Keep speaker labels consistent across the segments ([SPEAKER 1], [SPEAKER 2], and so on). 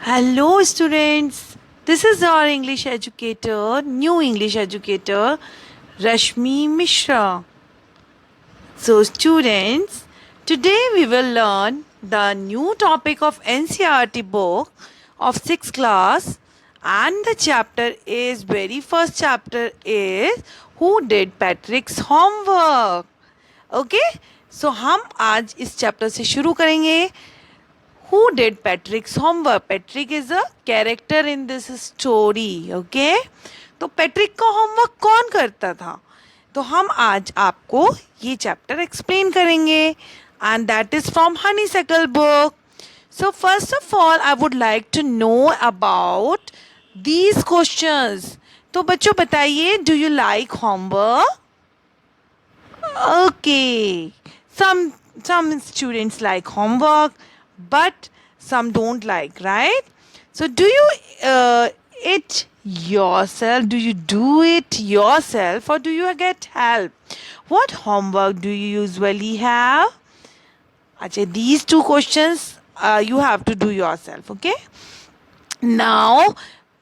[SPEAKER 1] Hello, students. This is our English educator, new English educator, Rashmi Mishra. So, students, today we will learn the new topic of NCERT book of 6th class, and the chapter is very first chapter is Who Did Patrick's Homework? Okay? So, हम आज इस chapter से शुरू करेंगे. Who did Patrick's homework? Patrick is a character in this story. Okay? तो Patrick का homework कौन करता था? तो हम आज आपको ये चैप्टर एक्सप्लेन करेंगे and that is from Honeysuckle book. So first of all I would like to know about these questions. तो बच्चों बताइए, do you like homework? Okay, some students like homework, but some don't like, right? So do you it yourself? Do you do it yourself, or do you get help? What homework do you usually have? Acha, these two questions you have to do yourself. Okay. Now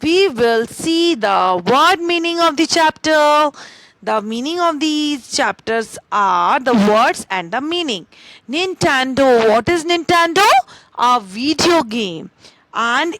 [SPEAKER 1] we will see the word meaning of the chapter. The meaning of these chapters are the words and the meaning. Nintendo. What is Nintendo? A video game. And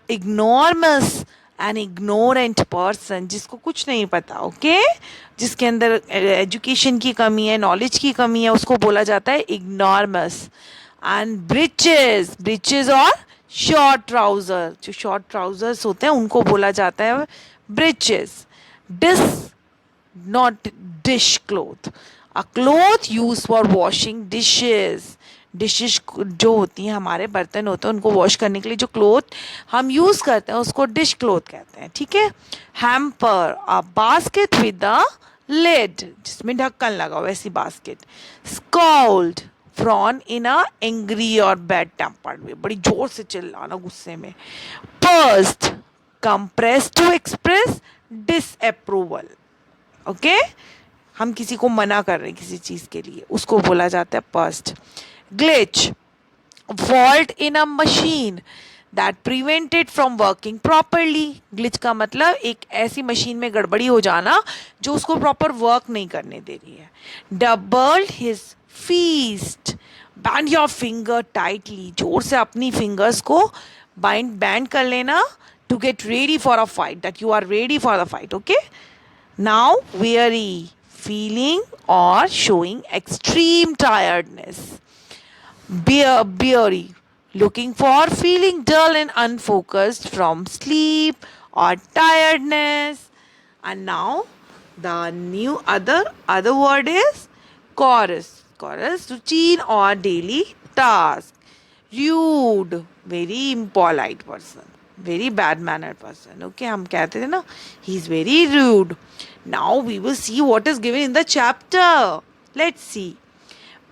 [SPEAKER 1] enormous, an ignorant person, जिसको कुछ नहीं पता, okay, जिसके अंदर education की कमी है, knowledge की कमी है, उसको बोला जाता है इग्नॉर्मस. एंड ब्रिचेस, ब्रिचेस और शॉर्ट ट्राउजर, जो शॉर्ट ट्राउजर्स होते हैं उनको बोला जाता है breeches. Dish, not dish cloth, a cloth used for washing dishes. Dishes जो होती हैं, हमारे बर्तन होते हैं, उनको वॉश करने के लिए जो क्लोथ हम यूज़ करते हैं उसको डिश क्लोथ कहते हैं. ठीक है. Hamper, a basket with a lid, जिसमें ढक्कन लगा, वैसी basket. Scold, frown in a angry और बैड टेम्पर्ड वे, बड़ी जोर से चिल्लाना, गुस्से में. Pursed, compress to express disapproval. Okay, हम किसी को मना कर रहे हैं किसी चीज के लिए, उसको बोला जाता है pursed. Glitch, fault in a machine that prevented from working properly. Glitch का मतलब एक ऐसी मशीन में गड़बड़ी हो जाना जो उसको प्रॉपर वर्क नहीं करने दे रही है. Doubled his fist, bend your finger tightly, जोर से अपनी फिंगर्स को बैंड कर लेना, to get ready for a fight, that you are ready for the fight. Okay. Now weary, feeling or showing extreme tiredness. Weary, looking for, feeling dull and unfocused from sleep or tiredness. And now the new other word is chorus. Chorus, routine or daily task. Rude, very impolite person, very bad mannered person. Okay, हम कहते थे ना, he is very rude. Now we will see what is given in the chapter. Let's see.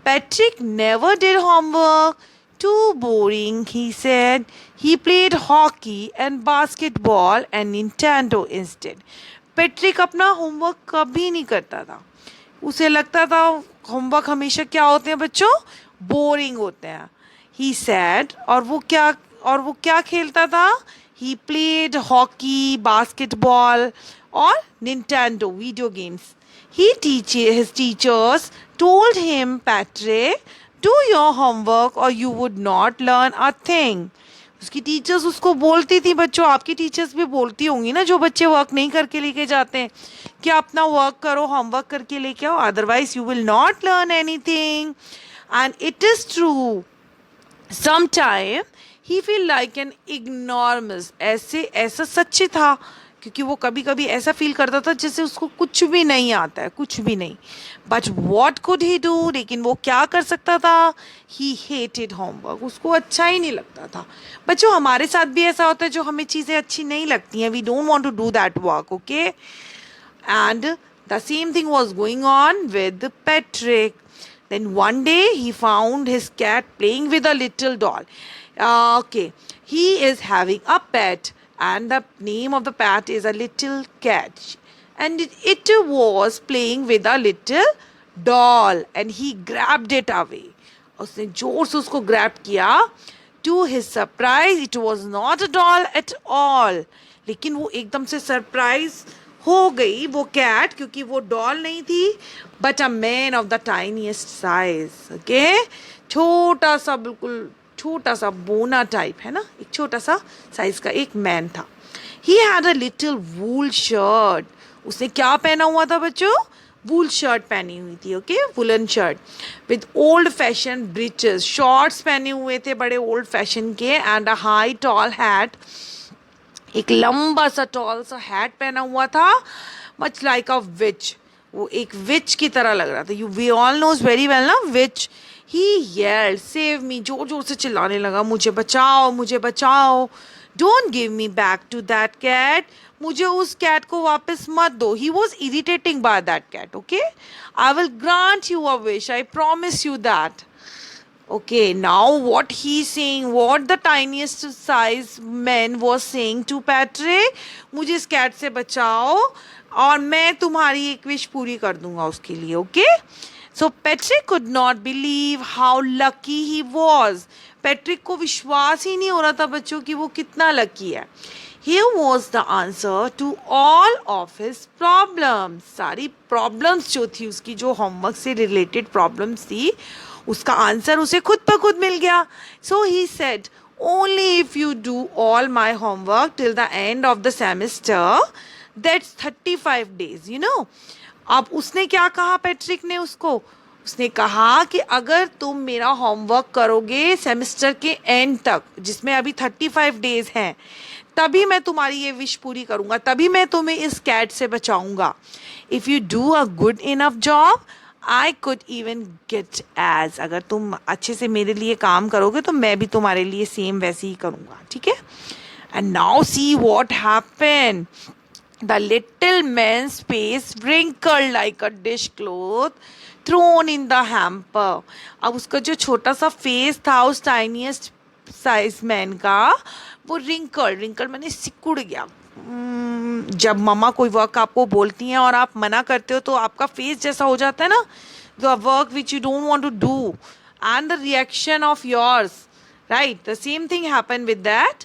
[SPEAKER 1] Patrick never did homework. Too boring, he said. He played hockey and basketball and Nintendo instead. Patrick अपना homework कभी नहीं करता था. उसे लगता था homework हमेशा क्या होते हैं बच्चों, बोरिंग होते हैं. He said, और वो क्या खेलता था? He played hockey, basketball or Nintendo video games. His teachers told him, Patrick, do your homework or you would not learn a thing. उसकी टीचर्स उसको बोलती थी. बच्चों, आपकी टीचर्स भी बोलती होंगी ना, जो बच्चे वर्क नहीं करके लेके जाते हैं, कि अपना वर्क करो, होमवर्क करके लेके आओ, otherwise you will not learn anything. And it is true. Sometime he feel like an ignoramus. ऐसा सच्ची था, क्योंकि वो कभी कभी ऐसा फील करता था जैसे उसको कुछ भी नहीं आता है, कुछ भी नहीं. But what could he do, लेकिन वो क्या कर सकता था? ही हेटेड होमवर्क, उसको अच्छा ही नहीं लगता था. बच्चों, हमारे साथ भी ऐसा होता है, जो हमें चीज़ें अच्छी नहीं लगती हैं, we don't want to do that work. Okay. And the same thing was going on with Patrick. Then one day he found his cat playing with a little doll. Okay, he is having a pet, and the name of the pet is a little cat, and it was playing with a little doll, and he grabbed it away. उसने जोर से उसको grab किया To his surprise, it was not a doll at all. लेकिन वो एकदम से surprise हो गई वो कैट, क्योंकि वो डॉल नहीं थी but a man of the tiniest size. Okay, छोटा सा, बिल्कुल छोटा सा बोना टाइप है ना, एक छोटा सा साइज का एक मैन था. He had a little wool shirt. उसने क्या पहना हुआ था बच्चों? वूल शर्ट पहनी हुई थी. Okay, woollen shirt with old fashion breeches. Shorts पहने हुए थे बड़े ओल्ड फैशन के. And a high tall hat. एक लंबा सा टॉल सा हैट पहना हुआ था. Much like a witch. वो एक विच की तरह लग रहा था. You we all knows very well ना विच. ही येल्ड सेव मी. जोर जोर से चिल्लाने लगा, मुझे बचाओ, मुझे बचाओ. Don't give me back to that cat. मुझे उस कैट को वापस मत दो. He was irritating by that cat. Okay, I will grant you a wish. I promise you that. Okay, now what he's saying, what the tiniest size man was saying to Patrick, मुझे इस cat से बचाओ और मैं तुम्हारी एक wish पूरी कर दूंगा उसके लिए. Okay, so Patrick could not believe how lucky he was. Patrick को विश्वास ही नहीं हो रहा था बच्चों कि वो कितना लकी है. Here was the answer to all of his problems. सारी प्रॉब्लम्स जो थी उसकी, जो होमवर्क से रिलेटेड प्रॉब्लम्स थी, उसका आंसर उसे खुद ब खुद मिल गया. So he said, only if you do all my homework till the end of the semester, that's 35 days, you know. अब उसने क्या कहा पैट्रिक ने उसको? उसने कहा कि अगर तुम मेरा होमवर्क करोगे सेमेस्टर के एंड तक, जिसमें अभी 35 days हैं, तभी मैं तुम्हारी ये विश पूरी करूँगा, तभी मैं तुम्हें इस कैट से बचाऊँगा. If you do a good enough job, I could even get A's. अगर तुम अच्छे से मेरे लिए काम करोगे तो मैं भी तुम्हारे लिए सेम वैसे ही करूँगा. ठीक है. And now see what happen. The little man's face wrinkled like a dish cloth thrown in the hamper. अब उसका जो छोटा सा फेस था उस टाइनीस्ट साइज मैन का, वो रिंकल मैंने सिकुड़ गया. जब मम्मा कोई वर्क आपको बोलती हैं और आप मना करते हो तो आपका फेस जैसा हो जाता है ना, the work which you don't want to do and the reaction of yours, right. The same thing happen with that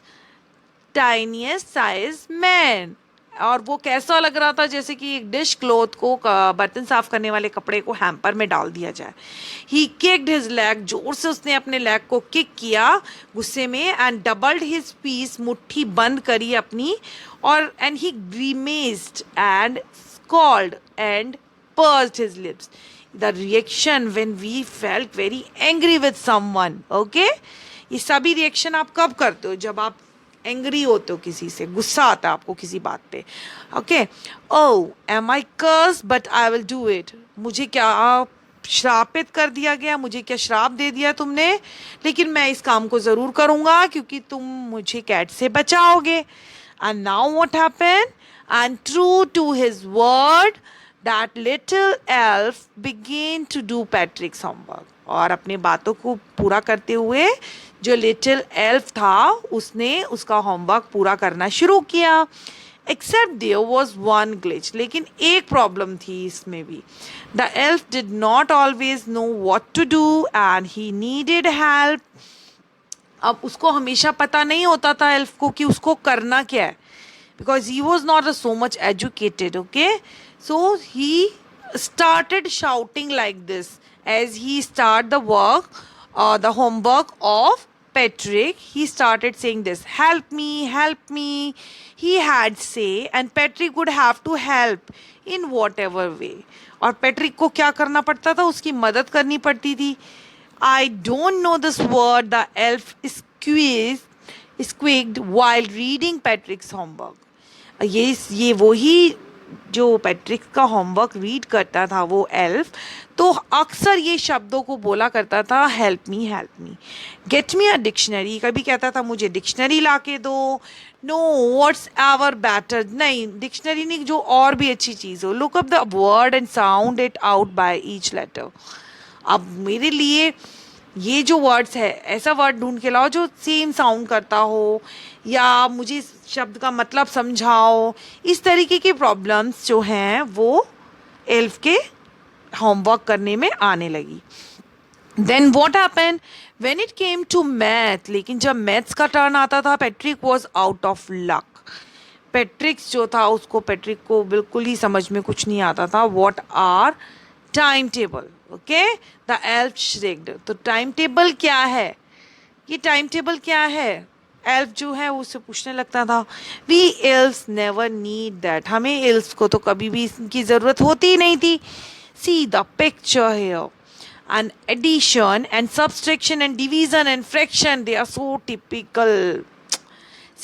[SPEAKER 1] tiniest size man. और वो कैसा लग रहा था? जैसे कि एक डिश क्लोथ को, बर्तन साफ करने वाले कपड़े को हैम्पर में डाल दिया जाए. ही किक्ड हिज लेग. जोर से उसने अपने लेग को किक किया गुस्से में. And doubled his fists. मुट्ठी बंद करी अपनी. और and he grimaced and scowled and pursed his lips. The reaction when we felt very angry with someone. Okay, ये सभी रिएक्शन आप कब करते हो? जब आप एंग्री होते हो किसी से, गुस्सा आता है आपको किसी बात पे. Okay, oh am I curse but I will do it. मुझे क्या श्रापित कर दिया गया? मुझे क्या श्राप दे दिया तुमने? लेकिन मैं इस काम को ज़रूर करूँगा क्योंकि तुम मुझे कैट से बचाओगे. And now what happen? And true to his word that little elf began to do Patrick's homework. और अपने बातों को पूरा करते हुए जो लिटिल एल्फ था उसने उसका होमवर्क पूरा करना शुरू किया. Except there was one glitch. लेकिन एक प्रॉब्लम थी इसमें भी. The elf did not always know what to do and he needed help. अब उसको हमेशा पता नहीं होता था एल्फ को कि उसको करना क्या है, because he was not so much educated. Okay, so he started shouting like this as he started the work, the homework of Patrick. He started saying this, help me, he had say, and Patrick would have to help in whatever way. और Patrick को क्या करना पड़ता था? उसकी मदद करनी पड़ती थी. I don't know this word, the elf squeaked while reading Patrick's homework. ये वही जो पैट्रिक का होमवर्क रीड करता था वो एल्फ, तो अक्सर ये शब्दों को बोला करता था, help me, get me a dictionary. कभी कहता था मुझे डिक्शनरी ला के दो. No, what's ever better. नहीं, डिक्शनरी नहीं, जो और भी अच्छी चीज़ हो. Look up the word and sound it out by each letter. अब मेरे लिए ये जो वर्ड्स है, ऐसा वर्ड ढूंढ के लाओ जो सेम साउंड करता हो, या मुझे इस शब्द का मतलब समझाओ. इस तरीके की प्रॉब्लम्स जो हैं वो एल्फ के होमवर्क करने में आने लगी. Then what happen when it came to math, लेकिन जब मैथ्स का टर्न आता था Patrick was out of luck. Patrick's जो था उसको पैट्रिक को बिल्कुल ही समझ में कुछ नहीं आता था. What are time table? Okay, the elf shrieked. तो टाइम टेबल क्या है, ये टाइम टेबल क्या है? एल्फ जो है उससे पूछने लगता था. We elves never need that. हमें एल्फ्स को तो कभी भी इसकी ज़रूरत होती ही नहीं थी. See the picture here, and addition and subtraction and division and fraction, they are so typical.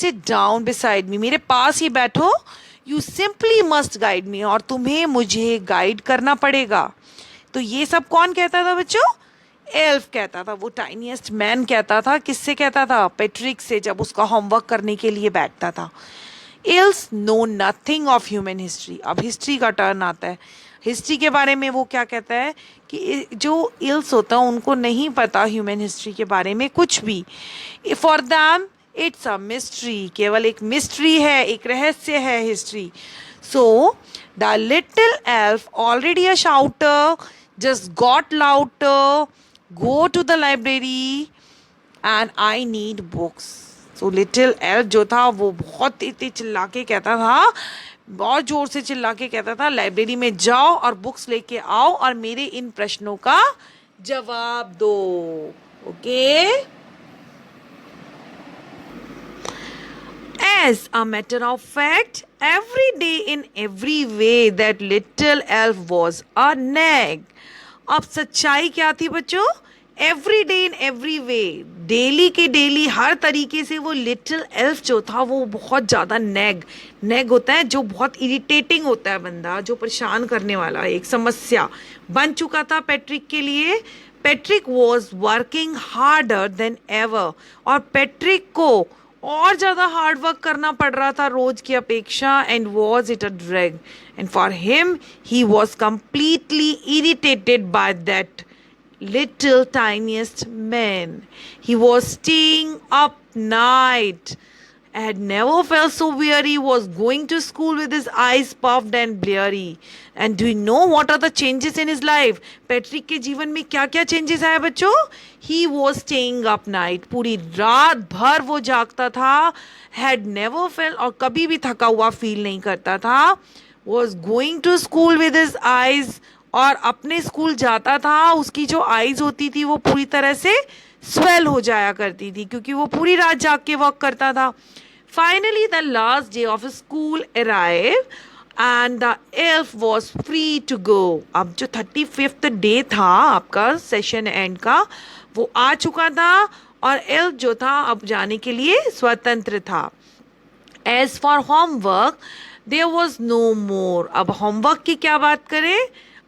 [SPEAKER 1] Sit down beside me, मेरे पास ही बैठो. You simply must guide me, और तुम्हें मुझे गाइड करना पड़ेगा. तो ये सब कौन कहता था बच्चों? एल्फ कहता था. वो टाइनीएस्ट मैन कहता था. किससे कहता था? पैट्रिक से, जब उसका होमवर्क करने के लिए बैठता था. Elves know nothing of human history. अब हिस्ट्री का टर्न आता है. हिस्ट्री के बारे में वो क्या कहता है कि जो इल्स होता है उनको नहीं पता ह्यूमन हिस्ट्री के बारे में कुछ भी. For them it's a mystery. केवल एक मिस्ट्री है, एक रहस्य है history. So the little elf, already a shouter, just got louder, go to the library and I need books. So little elf जो था वो बहुत तेज चिल्ला के कहता था, बहुत जोर से चिल्ला के कहता था, लाइब्रेरी में जाओ और बुक्स लेके आओ और मेरे इन प्रश्नों का जवाब दो. Okay. As a matter of fact, every day in every way that little elf was a nag. अब सच्चाई क्या थी बच्चों? Every day in every way, daily के डेली हर तरीके से वो लिटिल एल्फ जो था वो बहुत ज़्यादा नेग होता है जो बहुत इरिटेटिंग होता है बंदा, जो परेशान करने वाला, एक समस्या बन चुका था पैट्रिक के लिए. Patrick was working harder than ever, और पैट्रिक को और ज़्यादा हार्ड वर्क करना पड़ रहा था रोज की अपेक्षा. And was it a drag, and for him he was completely irritated by that little tiniest man. He was staying up night. Had never felt so weary. Was going to school with his eyes puffed and bleary. And do you know what are the changes in his life? Patrick के जीवन में क्या क्या changes आए बच्चों? He was staying up night. पूरी रात भर वो जागता था. Had never felt, और कभी भी थका हुआ फील नहीं करता था. Was going to school with his eyes, और अपने स्कूल जाता था. उसकी जो आईज होती थी वो पूरी तरह से स्वेल हो जाया करती थी क्योंकि वो पूरी रात जाग के वर्क करता था. Finally the last day of school arrive and the elf was free to go. अब जो 35th डे था आपका सेशन एंड का वो आ चुका था और एल्फ जो था अब जाने के लिए स्वतंत्र था. As for homework there was no more. अब होमवर्क की क्या बात करें,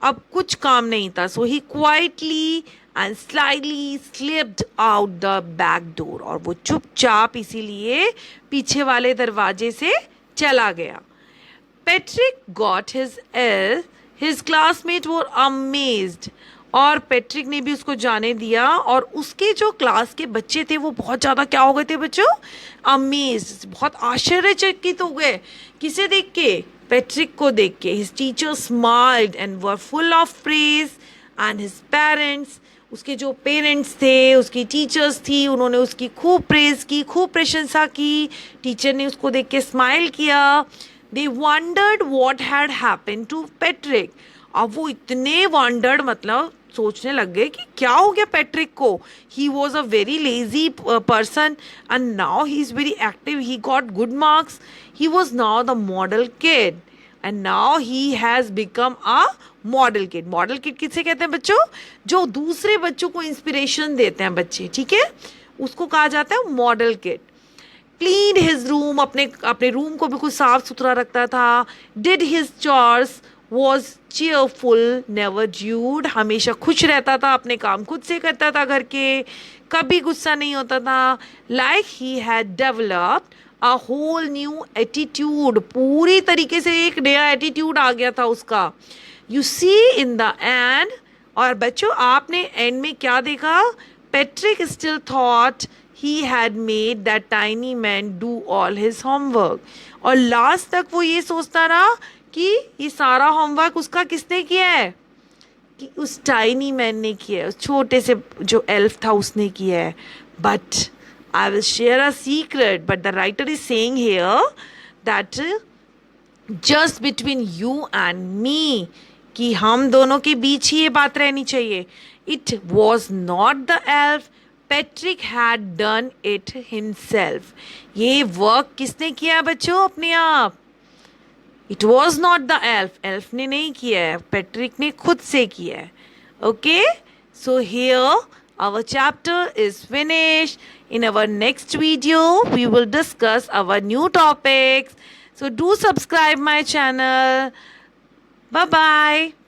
[SPEAKER 1] अब कुछ काम नहीं था. So he quietly and slightly slipped out the back door, और वो चुपचाप इसीलिए पीछे वाले दरवाजे से चला गया. पैट्रिक गॉट हिज क्लासमेट वर अमेज्ड, और पैट्रिक ने भी उसको जाने दिया और उसके जो क्लास के बच्चे थे वो बहुत ज़्यादा क्या हो गए थे बच्चों? अमेज्ड, बहुत आश्चर्यचकित हो गए. किसे देख के? पैट्रिक को देख के. His teacher smiled and were full of praise and his parents, उसके जो पेरेंट्स थे, उसकी टीचर्स थी, उन्होंने उसकी खूब प्रेज की, खूब प्रशंसा की. टीचर ने उसको देख के स्माइल किया. They wondered what had happened to Patrick. अब वो इतने वंडर्ड, मतलब सोचने लग गए कि क्या हो गया पैट्रिक को. He was a very lazy person and now he is very active. He got good marks. He was now the model kid and now he has become a model kid. Model kid किसे कहते हैं बच्चों? जो दूसरे बच्चों को inspiration देते हैं बच्चे, ठीक है, उसको कहा जाता है model kid. Clean his room, अपने रूम को बिल्कुल साफ सुथरा रखता था. Did his chores, was cheerful, never rude, हमेशा खुश रहता था, अपने काम खुद से करता था घर के, कभी गुस्सा नहीं होता था. Like he had developed a whole new attitude, पूरी तरीके से एक नया एटीट्यूड आ गया था उसका. You see in the end, और बच्चों आपने एंड में क्या देखा? Patrick still thought he had made that tiny man do all his homework. और लास्ट तक वो ये सोचता रहा कि ये सारा होमवर्क उसका किसने किया है? कि उस टाइनी मैन ने किया है, उस छोटे से जो एल्फ था उसने किया है. But I will share a secret, but the writer is saying here that just between you and me, कि हम दोनों के बीच ही ये बात रहनी चाहिए. It was not the elf, Patrick had done it himself. ये वर्क किसने किया है बच्चों? अपने आप. It was not the elf, elf ने नहीं किया है, पैट्रिक ने खुद से किया है. Okay, so here our chapter is finished. In our next video we will discuss our new topics, so do subscribe my channel. Bye bye.